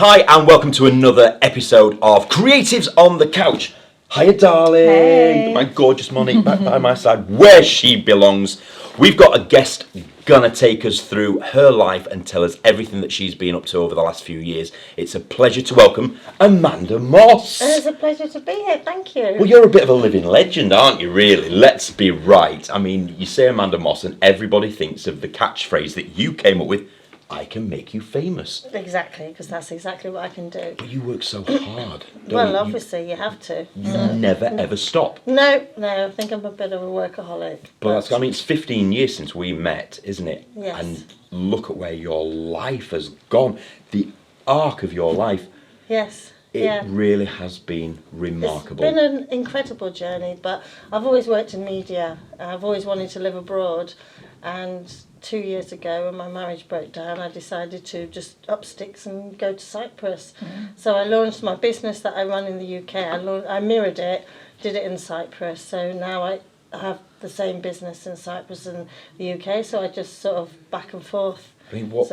hi, and welcome to another episode of Creatives on the Couch. Hiya, darling. Hey. My gorgeous Monique back by my side, where she belongs. We've got a guest gonna take us through her life and tell us everything that she's been up to over the last few years. It's a pleasure to welcome Amanda Moss. It's a pleasure to be here, thank you. Well, you're a bit of a living legend, aren't you, really? Let's be right. I mean, you say Amanda Moss and everybody thinks of the catchphrase that you came up with, I can make you famous. Exactly, because that's exactly what I can do. But you work so hard, don't Well, you? obviously, you have to. You never, ever stop. No, I think I'm a bit of a workaholic. But that's, I mean, it's 15 years since we met, isn't it? Yes. And look at where your life has gone. The arc of your life. Yes. It really has been remarkable. It's been an incredible journey, but I've always worked in media. I've always wanted to live abroad, and 2 years ago when my marriage broke down, I decided to just up sticks and go to Cyprus. So I launched my business that I run in the UK. I mirrored it, did it in Cyprus. So now I have the same business in Cyprus and the UK. So I just sort of back and forth. I mean, what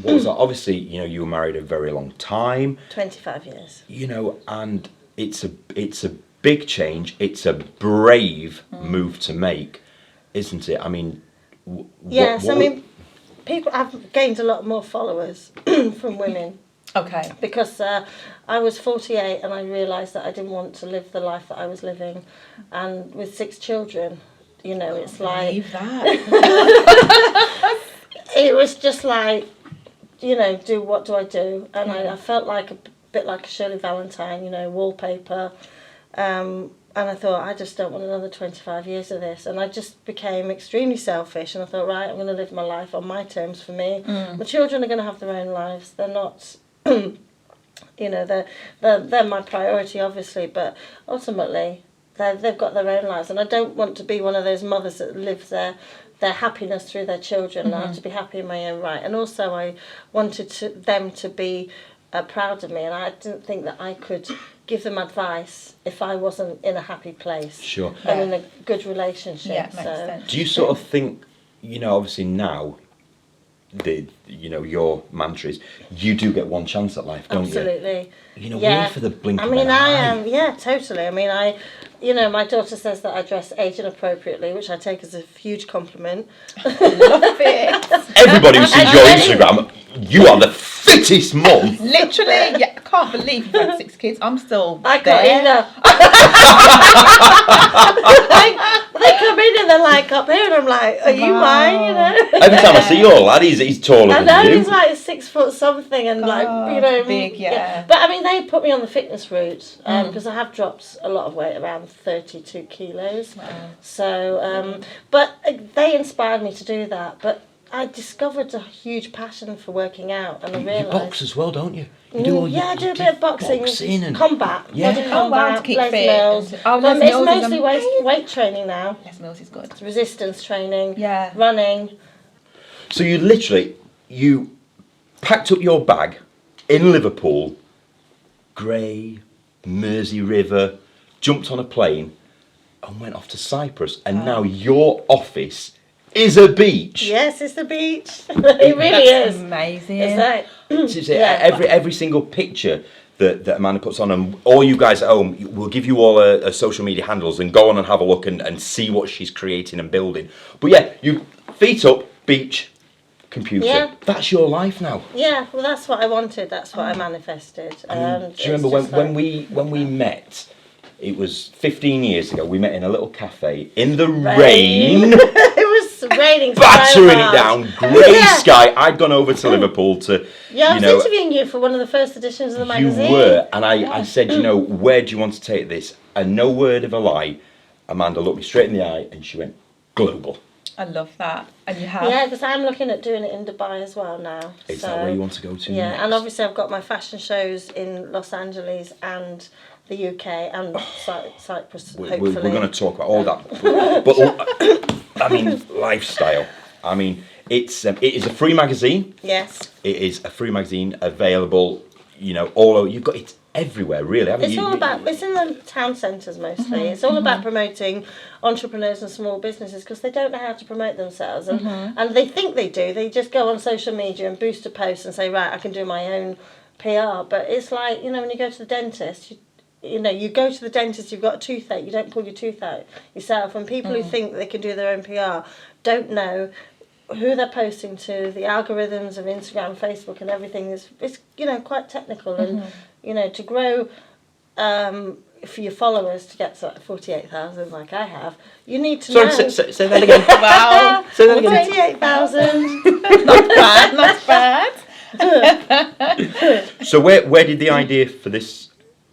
was that? Obviously, you were married a very long time. 25 years. And it's a big change. It's a brave move to make, isn't it? I mean, I mean, I've gained a lot more followers from women. Okay. Because I was 48 and I realised that I didn't want to live the life that I was living, and with 6 children, it's like Believe that. it was just like, what do I do? And I felt like a bit like a Shirley Valentine, wallpaper. And I thought, I just don't want another 25 years of this. And I just became extremely selfish. And I thought, right, I'm going to live my life on my terms for me. My children are going to have their own lives. They're not, they're my priority, obviously. But ultimately, they've got their own lives. And I don't want to be one of those mothers that lives their happiness through their children. I have to be happy in my own right. And also, I wanted them to be proud of me. And I didn't think that I could give them advice if I wasn't in a happy place. Sure. And in a good relationship. Yeah, makes sense. Do you sort of think, obviously now, your mantra is, you do get one chance at life, don't Absolutely. you? Wait for the blink of an eye. I am, totally. I mean, my daughter says that I dress age inappropriately, which I take as a huge compliment. Love it. Everybody who sees your Instagram, you are the fittest mum. Literally, I can't believe you've had 6 kids. I'm still I there. can't either. They come in and they're like up here, and I'm like, "Are you mine?" Every time I see your lad, he's taller I know, than you. he's like 6 foot something, and big, yeah. But I mean, they put me on the fitness route because I have dropped a lot of weight, around 32 kilos. Wow. So, but they inspired me to do that. But I discovered a huge passion for working out, and I You realised. box as well, don't you? You do all I do a bit of boxing and combat. Yeah. Body Oh, wow, combat, to keep Les fit. Mills. Oh, But Les it's Mills is mostly amazing. weight training now. Les Mills is good. It's resistance training. Yeah. Running. So you packed up your bag in Liverpool, grey, Mersey River, jumped on a plane and went off to Cyprus. And now your office is a beach. Yes, it's the beach. It really That's is. amazing. It's like, Every single picture that Amanda puts on, and all you guys at home, we'll give you all a social media handles and go on and have a look and see what she's creating and building. But yeah, you feet up, beach, computer. Yeah. That's your life now. yeah, well, that's what I wanted. That's what I manifested. And Do you remember when we met? It was 15 years ago. We met in a little cafe in the rain. It was raining. Battering so it hard. down, grey sky. I'd gone over to Liverpool to, Yeah, I was interviewing you for one of the first editions of the magazine. You were, and I said, where do you want to take this? And no word of a lie, Amanda looked me straight in the eye and she went, global. I love that. And you have. Yeah, because I'm looking at doing it in Dubai as well now. Is that where you want to go to Yeah, next? and obviously I've got my fashion shows in Los Angeles and the UK and Cyprus, hopefully. We're going to talk about all that. But I mean, lifestyle. I mean, it is a free magazine. Yes. It is a free magazine available, all over. You've got it everywhere, really, haven't you? It's in the town centres mostly. It's all about promoting entrepreneurs and small businesses because they don't know how to promote themselves. And they think they do. They just go on social media and boost a post and say, right, I can do my own PR, but it's like, you know, when you go to the dentist, you go to the dentist, you've got a toothache, you don't pull your tooth out yourself, and people who think that they can do their own PR don't know who they're posting to. The algorithms of Instagram, Facebook and everything is quite technical, and to grow for your followers to get to like 48,000 like I have, you need to know. Say that again. Wow. Say that again. 48,000. Not bad. So where did the idea for this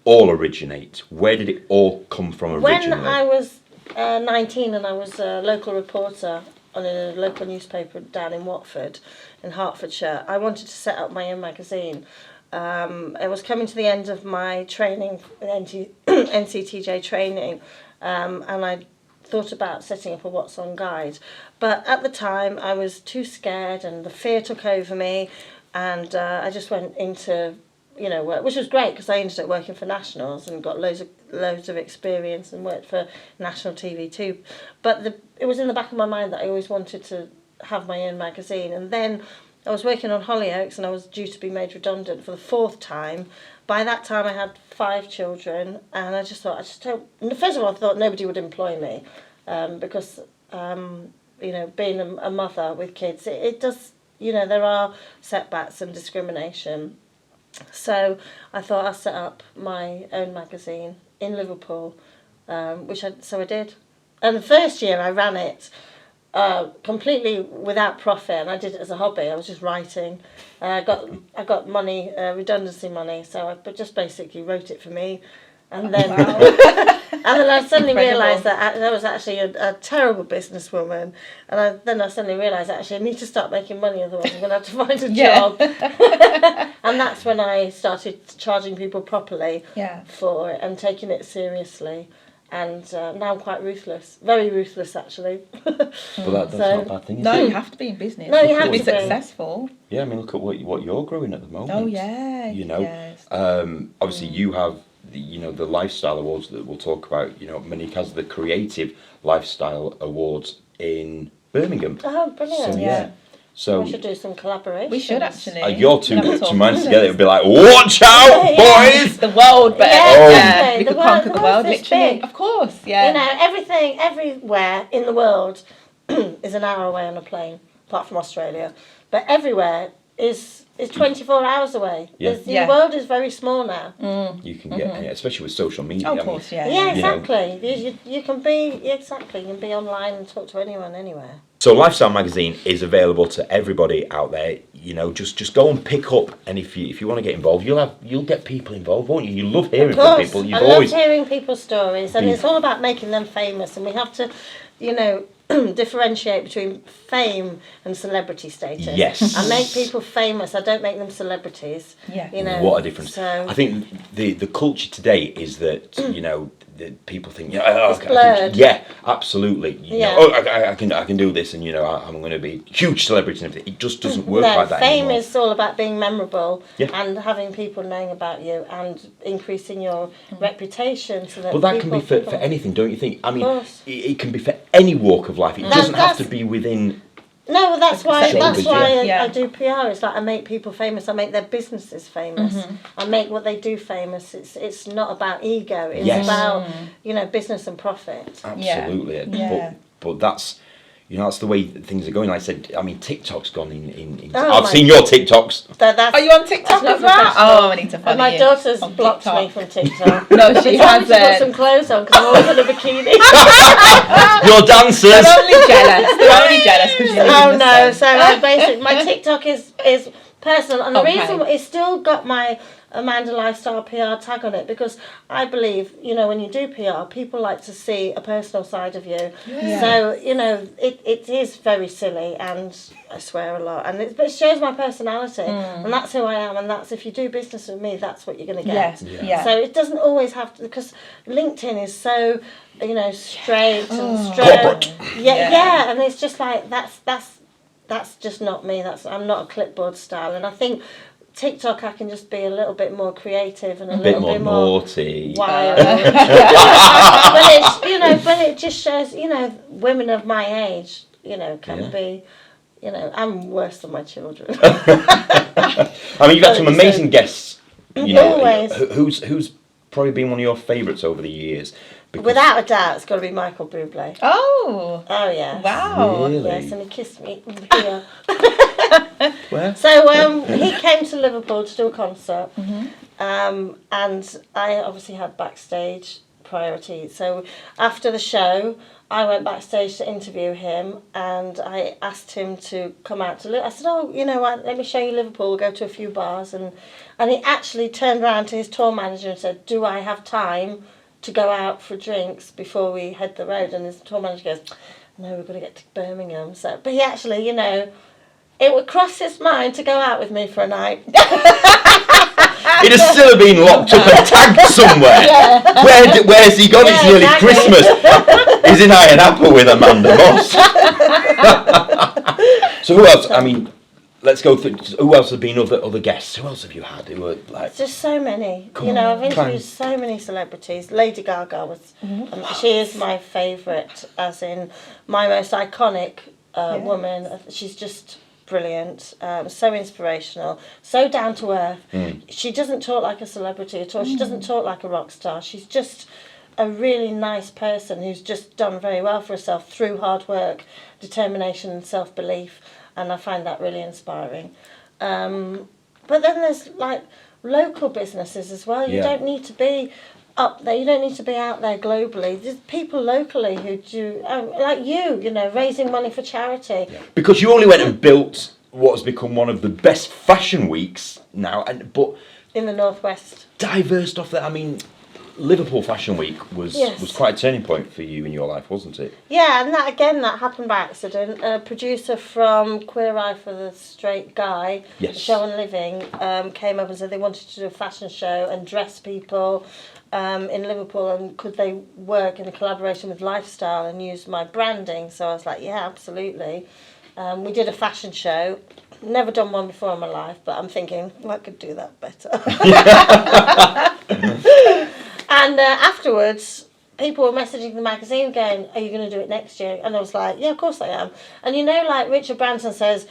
all originate? Where did it all come from originally? When I was 19 and I was a local reporter on a local newspaper down in Watford, in Hertfordshire, I wanted to set up my own magazine. I was coming to the end of my training, NCTJ training, and I thought about setting up a What's On guide. But at the time, I was too scared and the fear took over me, and I just went into work, which was great because I ended up working for Nationals and got loads of experience and worked for national TV too. But it was in the back of my mind that I always wanted to have my own magazine. And then I was working on Hollyoaks and I was due to be made redundant for the 4th time. By that time I had 5 children, and I just thought, first of all I thought nobody would employ me because being a mother with kids, it does, there are setbacks and discrimination. So I thought I'll set up my own magazine in Liverpool, which I did. And the first year I ran it completely without profit, and I did it as a hobby. I was just writing. I got money, redundancy money, so I just basically wrote it for me. And then, and then I suddenly realised that I was actually a terrible businesswoman, and then I suddenly realised actually I need to start making money, otherwise I'm going to have to find a job. And that's when I started charging people properly for it and taking it seriously. And now I'm quite ruthless, very ruthless actually. But that's not a bad thing, is No, it? you have to be in business. No, you have to be to be successful. Yeah, I mean, look at what you're growing at the moment. Oh yeah. Yes. Obviously you have the lifestyle awards that we'll talk about. Monique has the creative lifestyle awards in Birmingham. Oh, brilliant! So, yeah. So we should do some collaboration. We should actually. your two minds together would be like, watch out, boys! The world, but Yeah, we could the conquer the world, is literally. big. Of course, yeah. Everything, everywhere in the world is an hour away on a plane, apart from Australia. But everywhere is 24 hours away. Yeah. The world is very small now. You can get, especially with social media. Of course, yeah. Yeah, exactly. You can be online and talk to anyone, anywhere. So Lifestyle Magazine is available to everybody out there. Just go and pick up, and if you want to get involved, you'll get people involved, won't you? You love hearing from people. I love hearing people's stories, and it's all about making them famous, and we have to, differentiate between fame and celebrity status. Yes. I make people famous. I don't make them celebrities. Yeah. What a difference. So I think the culture today is that that people think it's blurred. yeah, absolutely. Yeah. I can do this, and I'm going to be a huge celebrity and everything. It just doesn't work like that fame anymore. is all about being memorable Yeah. and having people knowing about you and increasing your reputation. So that But that can be people for anything, don't you think? I mean, course. it can be for any walk of life. It doesn't have to be within. No, well, that's why Yeah. I do PR. It's like I make people famous. I make their businesses famous. I make what they do famous. It's not about ego. It's about business and profit. Absolutely. Yeah. But that's that's the way that things are going. Like I said, I mean, TikTok's gone in Oh I've seen your TikToks. Are you on TikTok That's as not well? professional. Oh, I need to follow And my you daughter's on blocked TikTok. me from TikTok. No, she They told me to put hasn't. some clothes on because I'm always in a bikini. Your dancers. They're only jealous. They're only jealous because you're Oh leaving no! the So basically, my TikTok is personal, and the Okay. reason it's still got my Amanda Lifestyle PR tag on it because I believe when you do PR, people like to see a personal side of you. Yeah. So it is very silly, and I swear a lot, but it shows my personality, and that's who I am, and that's if you do business with me, that's what you're going to get. Yes. Yeah. So it doesn't always have to, because LinkedIn is so straight and straight. Yeah, and it's just like that's just not me. I'm not a clipboard style, and I think TikTok I can just be a little bit more creative and a little bit bit more naughty. wild. but it just shows women of my age can be. I'm worse than my children. I mean, you've had some amazing guests You know, Always. who's probably been one of your favourites over the years? Because Without a doubt, it's got to be Michael Bublé. Oh. Oh yeah. Wow. Really? Yes, and he kissed me here. Where? So he came to Liverpool to do a concert, and I obviously had backstage priority. So after the show, I went backstage to interview him, and I asked him to come out to I said, "Oh, you know what? Let me show you Liverpool. We'll go to a few bars." And he actually turned around to his tour manager and said, "Do I have time to go out for drinks before we head the road?" And his tour manager goes, "No, we've got to get to Birmingham." So, but he actually, you know, it would cross his mind to go out with me for a night. He'd have still been locked up and tagged somewhere. Yeah. Where's he gone? Yeah, It's nearly exactly. Christmas. He's in Iron Apple with Amanda Moss. So who else? I mean, let's go through. Who else have been other guests? Who else have you had? Who were like? Just so many. Come You know, on, I've climb. interviewed so many celebrities. Lady Gaga was, she is my favourite, as in my most iconic woman. She's just brilliant, so inspirational, so down to earth. She doesn't talk like a celebrity at all. She doesn't talk like a rock star. She's just a really nice person who's just done very well for herself through hard work, determination and self-belief, and I find that really inspiring. But then there's like local businesses as well. You Yeah. don't need to be up there, you don't need to be out there globally. There's people locally who do, like you know, raising money for charity. Because you only went and built what has become one of the best fashion weeks now, but In the Northwest. diverse stuff that I mean, Liverpool Fashion Week was Yes. quite a turning point for you in your life, wasn't it? Yeah, and that happened by accident. A producer from Queer Eye for the Straight Guy, Yes. Show and Living, came up and said they wanted to do a fashion show and dress people in Liverpool, and could they work in a collaboration with Lifestyle and use my branding. So I was like, yeah, absolutely. We did a fashion show. Never done one before in my life, but I'm thinking, well, I could do that better. And afterwards, people were messaging the magazine going, "Are you going to do it next year?" And I was like, "Yeah, of course I am." And you know, like Richard Branson says,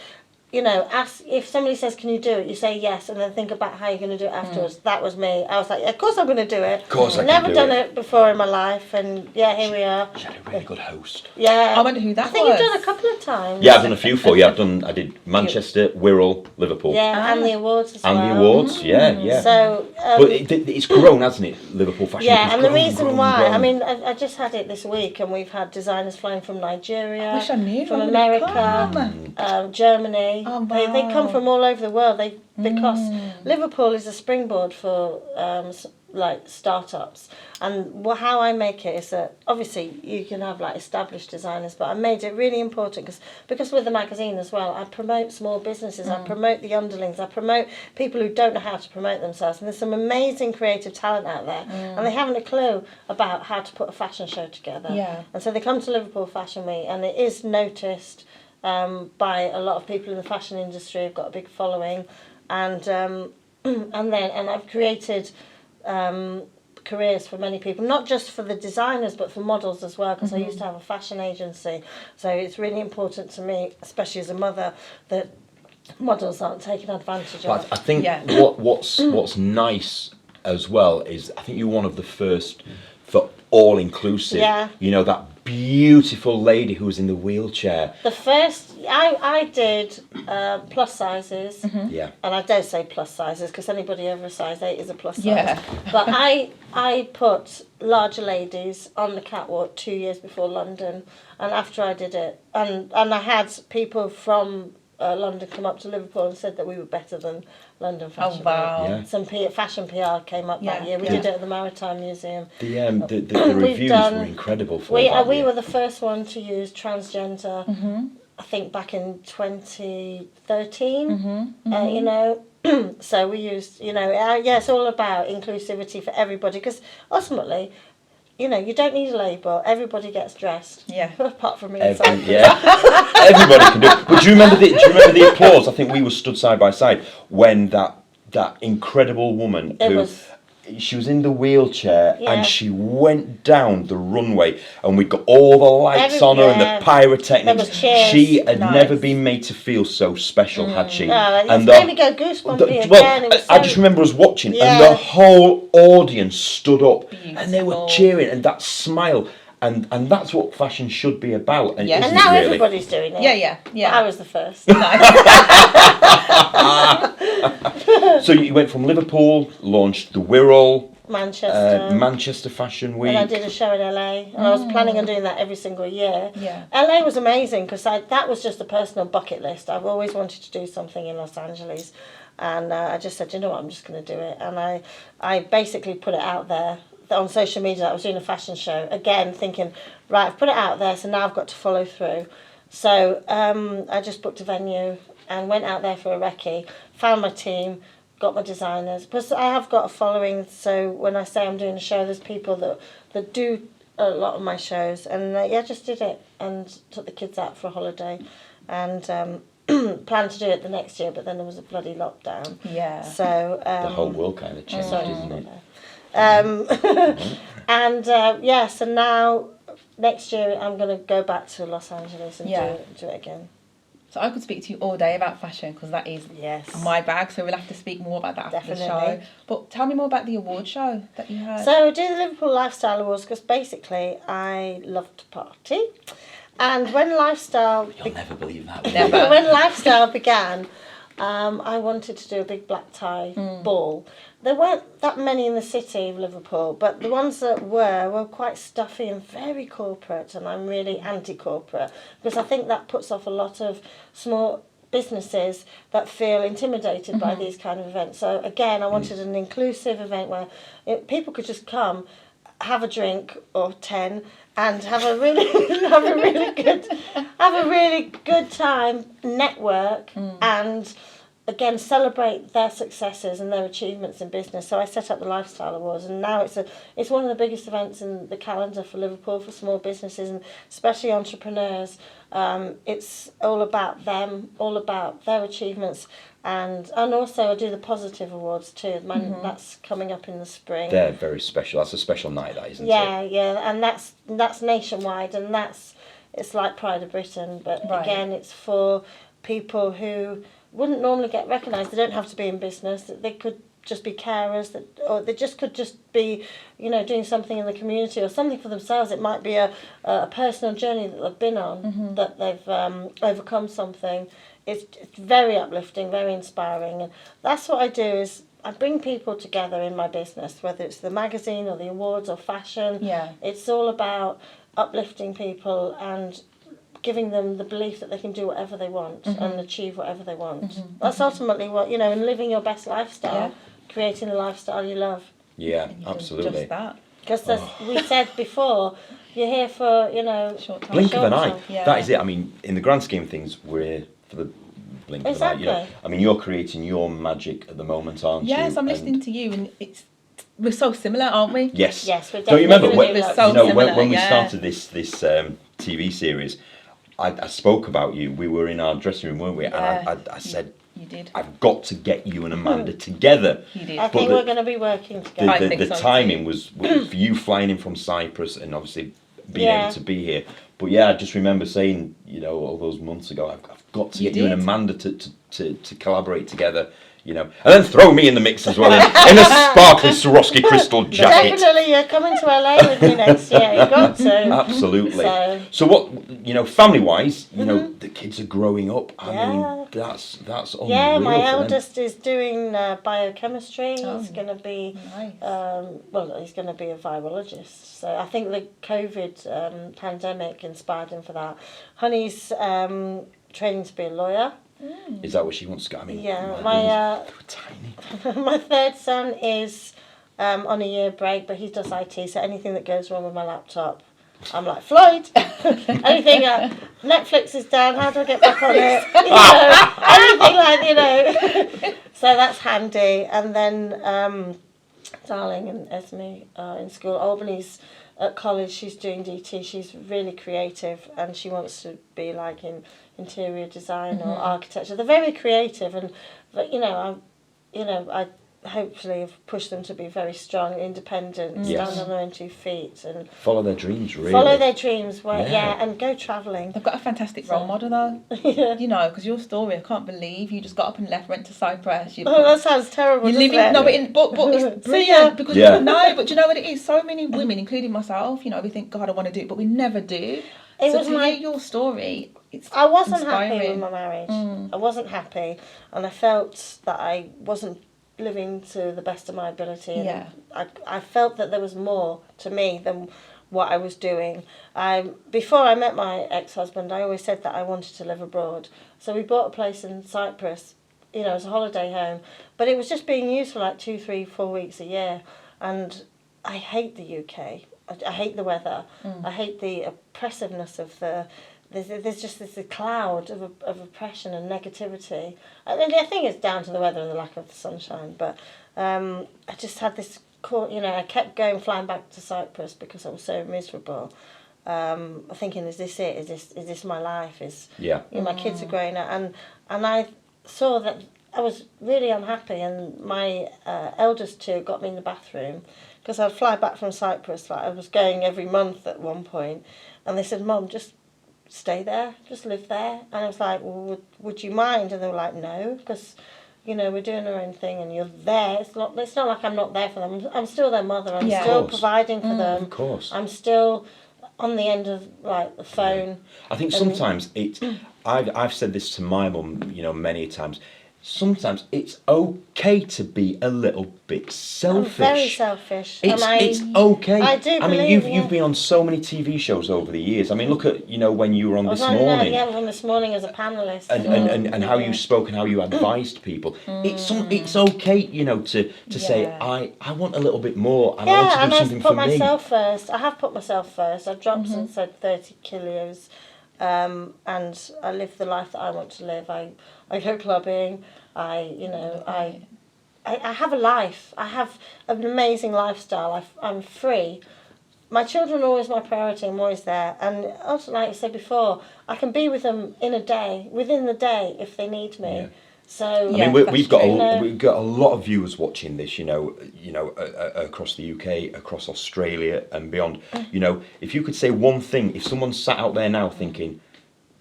you know, ask if somebody says, "Can you do it?" You say yes, and then think about how you're going to do it afterwards. That was me. I was like, yeah, "Of course I'm going to do it." Of course I can Never do done it. it before in my life, and yeah, here we are. She had a really good host. Yeah. I wonder who that I think was. you've done a couple of times. Yeah, I've done a few for you. I did Manchester, Wirral, Liverpool. Yeah, and the awards as well. And the awards, yeah. So. But it's grown, hasn't it, Liverpool Fashion? Yeah, It's and the grown, reason grown, why, grown. I mean, I just had it this week, and we've had designers flying from Nigeria, I wish I knew. from I would've America, come. Germany. Oh, They come wow. from all over the world. Because Liverpool is a springboard for like startups, and how I make it is that obviously you can have like established designers, but I made it really important because with the magazine as well, I promote small businesses, I promote the underlings, I promote people who don't know how to promote themselves, and there's some amazing creative talent out there, and they haven't a clue about how to put a fashion show together. Yeah. And so they come to Liverpool Fashion Week, and it is noticed by a lot of people in the fashion industry. I've got a big following, and I've created careers for many people, not just for the designers but for models as well, because I used to have a fashion agency. So it's really important to me, especially as a mother, that models aren't taken advantage But of. I think Yeah. what's nice as well is I think you're one of the first for all inclusive. Yeah. You know, that beautiful lady who was in the wheelchair. The first, I did plus sizes, Yeah. and I don't say plus sizes because anybody over a size 8 is a plus size. Yeah. But I put larger ladies on the catwalk 2 years before London, and after I did it, and I had people from London come up to Liverpool and said that we were better than London Fashion Week. wow. Yeah. Some fashion PR came up that Yeah, year. We yeah. did it at the Maritime Museum. The reviews done- were incredible for We that. we year. were the first one to use transgender. I think back in 2013. You know, so we used. You know, yeah, it's all about inclusivity for everybody, because ultimately, you know, you don't need a label. Everybody gets dressed. Yeah. Apart from me and Cyprus. Everybody can do it. But do you remember the applause? I think we were stood side by side when that incredible woman It who was she was in the wheelchair Yeah. and she went down the runway and we got all the lights on her and Yeah. the pyrotechnics. There was cheers. She had Nice. never been made to feel so special, had she? It made me go goosebumpy again. It was I just remember us watching and Yeah. the whole audience stood up and they were Beautiful. cheering, and that smile. And that's what fashion should be about. And, Yeah. isn't And now it really? everybody's doing it. Yeah. But I was the first. So you went from Liverpool, launched the Wirral, Manchester. Manchester Fashion Week. And I did a show in LA, and I was planning on doing that every single year. Yeah. LA was amazing because that was just a personal bucket list. I've always wanted to do something in Los Angeles, and I just said, you know what, I'm just going to do it. And I basically put it out there on social media that I was doing a fashion show, again thinking, right, I've put it out there, so now I've got to follow through. So I just booked a venue and went out there for a recce, found my team, got my designers. Plus I have got a following, so when I say I'm doing a show, there's people that do a lot of my shows, and just did it and took the kids out for a holiday, and planned to do it the next year, but then there was a bloody lockdown. Yeah. So The whole world kind of changed, isn't it? So now next year I'm going to go back to Los Angeles and do it again. So I could speak to you all day about fashion because that is Yes. my bag. So we'll have to speak more about that after the show. Definitely. But tell me more about the award show that you had. So I do the Liverpool Lifestyle Awards because basically I love to party. And when Lifestyle... You'll never believe that. Never. when Lifestyle began, I wanted to do a big black tie ball. There weren't that many in the city of Liverpool, but the ones that were quite stuffy and very corporate, and I'm really anti-corporate because I think that puts off a lot of small businesses that feel intimidated by these kind of events. So again, I wanted an inclusive event where people could just come, have a drink or 10 and have a really have a really good time, network, and again celebrate their successes and their achievements in business. So I set up the Lifestyle Awards, and now it's one of the biggest events in the calendar for Liverpool, for small businesses and especially entrepreneurs. It's all about them, all about their achievements, and also I do the Positive Awards too. That's coming up in the spring. They're very special. That's a special night, that, isn't it? Yeah, and that's nationwide, and it's like Pride of Britain, but again, it's for people who wouldn't normally get recognised. They don't have to be in business. They could just be carers, or they could just be, doing something in the community or something for themselves. It might be a personal journey that they've been on, that they've overcome something. It's very uplifting, very inspiring, and that's what I do. Is I bring people together in my business, whether it's the magazine or the awards or fashion. Yeah. It's all about uplifting people and giving them the belief that they can do whatever they want and achieve whatever they want. That's ultimately what, and living your best lifestyle, creating a lifestyle you love. Yeah, And you do absolutely. Just that. Because we said before, you're here for, Short time. Blink of an eye. Short Yeah. That is it. I mean, in the grand scheme of things, we're here for the blink of an eye. Exactly. I mean, you're creating your magic at the moment, aren't you? Yes, I'm And- listening to you, and we're so similar, aren't we? Yes. Yes, we're Don't you remember definitely when, gonna do that. So when similar, we yeah. started this TV series? I spoke about you. We were in our dressing room, weren't we? Yeah. And I said, You did. I've got to get you and Amanda together. You did. I think we're going to be working together. I think The so timing too. was for you flying in from Cyprus and obviously being Yeah. able to be here. But yeah, I just remember saying, all those months ago, I've got to You get you and did. Amanda to collaborate together, and then throw me in the mix as well in a sparkly Swarovski crystal jacket. Definitely, you're coming to LA with me next year. You've got to. Absolutely. So- So what, family-wise, the kids are growing up. I mean, Yeah. that's unreal. Yeah, my for them. eldest is doing biochemistry. Oh, He's going to be, Nice. he's going to be a virologist. So I think the COVID pandemic inspired him for that. Honey's training to be a lawyer. Is that what she wants to go? I mean, Yeah, my goodness, they were tiny. my third son is on a year break, but he does IT. So anything that goes wrong with my laptop, I'm like, Floyd, anything, Netflix is down, how do I get back on it? Anything like. So that's handy. And then Darling and Esme are in school. Albany's at college, she's doing DT. She's really creative and she wants to be like in interior design or architecture. They're very creative, but I hopefully have pushed them to be very strong, independent, Yes. stand on their own 2 feet, and Follow their dreams, really. follow their dreams. Yeah. Yeah, and go travelling. They've got a fantastic role model though. You know, because your story, I can't believe you just got up and left, went to Cyprus. Oh, that sounds terrible. You doesn't live in it? no, but it's brilliant ya. because Yeah. no, but you know what it is. So many women, including myself, you know, we think God, I want to do it, but we never do. It So was to my- hear your story, it's I wasn't happy with inspiring. my marriage. I wasn't happy, and I felt that I wasn't living to the best of my ability. And Yeah. I felt that there was more to me than what I was doing. Before I met my ex-husband, I always said that I wanted to live abroad. So we bought a place in Cyprus, you know, as a holiday home. But it was just being used for like 2, 3, 4 weeks a year. And I hate the UK. I hate the weather. I hate the oppressiveness of the... There's just this cloud of oppression and negativity. I think it's down to the weather and the lack of the sunshine. But I just had this... You know, I kept flying back to Cyprus because I was so miserable. Thinking, is this it? Is this my life? Yeah. You know, my kids are growing up, and I saw that I was really unhappy, and my eldest two got me in the bathroom because I'd fly back from Cyprus. Like I was going every month at one point, and they said, "Mum, just stay there, just live there." And I was like, "Well, would you mind?" And they were like, "No, because." You know, we're doing our own thing, and you're there. It's not like I'm not there for them. I'm still their mother. I'm Yeah. still Of course. providing for them. Of course. I'm still on the end of like the phone. I think sometimes I've said this to my mum, you know, many times. Sometimes it's okay to be a little bit selfish. I'm very selfish. It's okay. I do I mean, believe, you've been on so many TV shows over the years. I mean, look at, you know, when you were on I was This on, Morning. I was on This Morning as a panellist. And how you spoke and how you advised people. It's okay, you know, to say I want a little bit more and I want to do and something I've for put me. myself first. I have put myself first. I've dropped and said 30 kilos, and I live the life that I want to live. I go clubbing. I have a life. I have an amazing lifestyle. I'm free. My children are always my priority. I'm always there. And also, like I said before, I can be with them within the day, if they need me. Yeah. So I mean, we've got true. we've got a lot of viewers watching this, you know, across the UK, across Australia and beyond. You know, if you could say one thing, if someone's sat out there now thinking,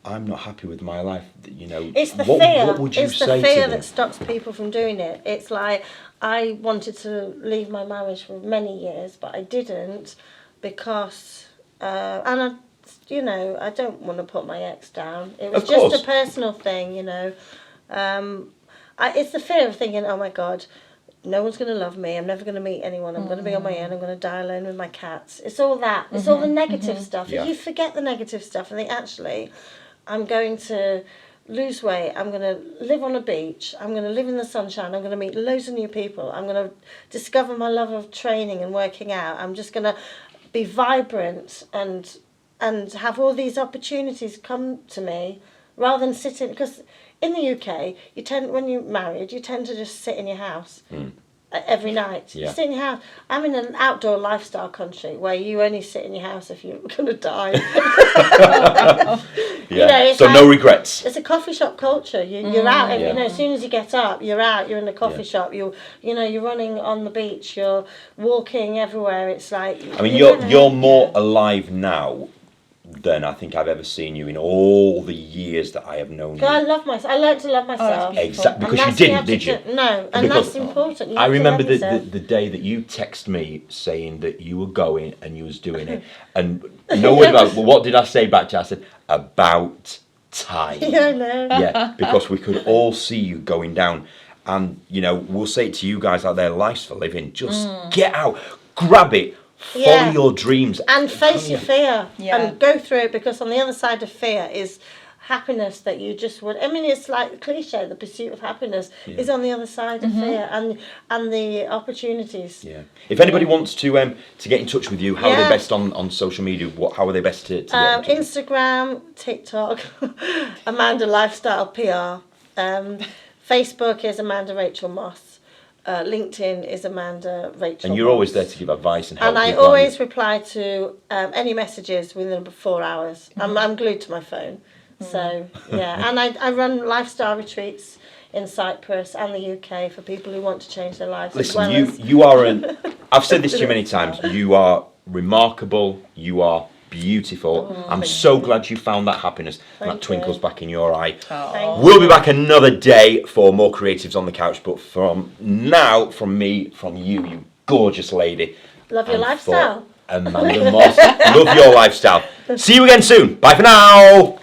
I'm not happy with my life, you know, It's the what, fear. what would you it's say the fear to them? that stops people from doing it. It's like I wanted to leave my marriage for many years, but I didn't because, and I don't want to put my ex down. It was Of course. just a personal thing, you know. It's the fear of thinking, oh my God, no one's going to love me. I'm never going to meet anyone. I'm going to be on my own. I'm going to die alone with my cats. It's all that. It's all the negative stuff. Yeah. If you forget the negative stuff and think, actually, I'm going to lose weight. I'm going to live on a beach. I'm going to live in the sunshine. I'm going to meet loads of new people. I'm going to discover my love of training and working out. I'm just going to be vibrant and have all these opportunities come to me rather than sitting, because in the UK, when you're married, you tend to just sit in your house every night. Yeah. You sit in your house. I'm in an outdoor lifestyle country where you only sit in your house if you're going to die. Yeah. it's So no like- regrets. It's a coffee shop culture. You're out, and, Yeah. as soon as you get up, you're out. You're in the coffee Yeah. shop. You're running on the beach. You're walking everywhere. It's like I mean, you you're never- more alive now than I think I've ever seen you in all the years that I have known you. I love myself. I learned to love myself. beautiful. Exactly, And because you that's what didn't, have to did you? do. No, and Because that's important. You I have to remember love the yourself. day that you text me saying that you were going and you was doing it, and no word about. Well, what did I say back to you? I said about time. Yeah, no. Yeah, because we could all see you going down, and we'll say it to you guys out there: life's for living. Just get out, grab it. Follow Yeah. your dreams And face your fear and go through it, because on the other side of fear is happiness that you just would. I mean, it's like the cliche: the pursuit of happiness is on the other side of fear, and the opportunities. Yeah. If anybody wants to get in touch with you, how are they Yeah. best on social media? How are they best to get in touch? Instagram, TikTok, Amanda Lifestyle PR. Facebook is Amanda Rachel Moss. LinkedIn is Amanda Rachel. And you're always there to give advice and help. And I people, aren't you? always reply to any messages within 4 hours. I'm glued to my phone. So, yeah. And I run lifestyle retreats in Cyprus and the UK for people who want to change their lives. Listen, as well as you are an. I've said this to you many times. You are remarkable. You are beautiful. I'm so glad you found that happiness and that Thank twinkles you. back in your eye. Thank We'll be back another day for more Creatives on the Couch. But from now, from me, from you gorgeous lady. Love your and lifestyle. for Amanda Moss. Love your lifestyle. See you again soon. Bye for now.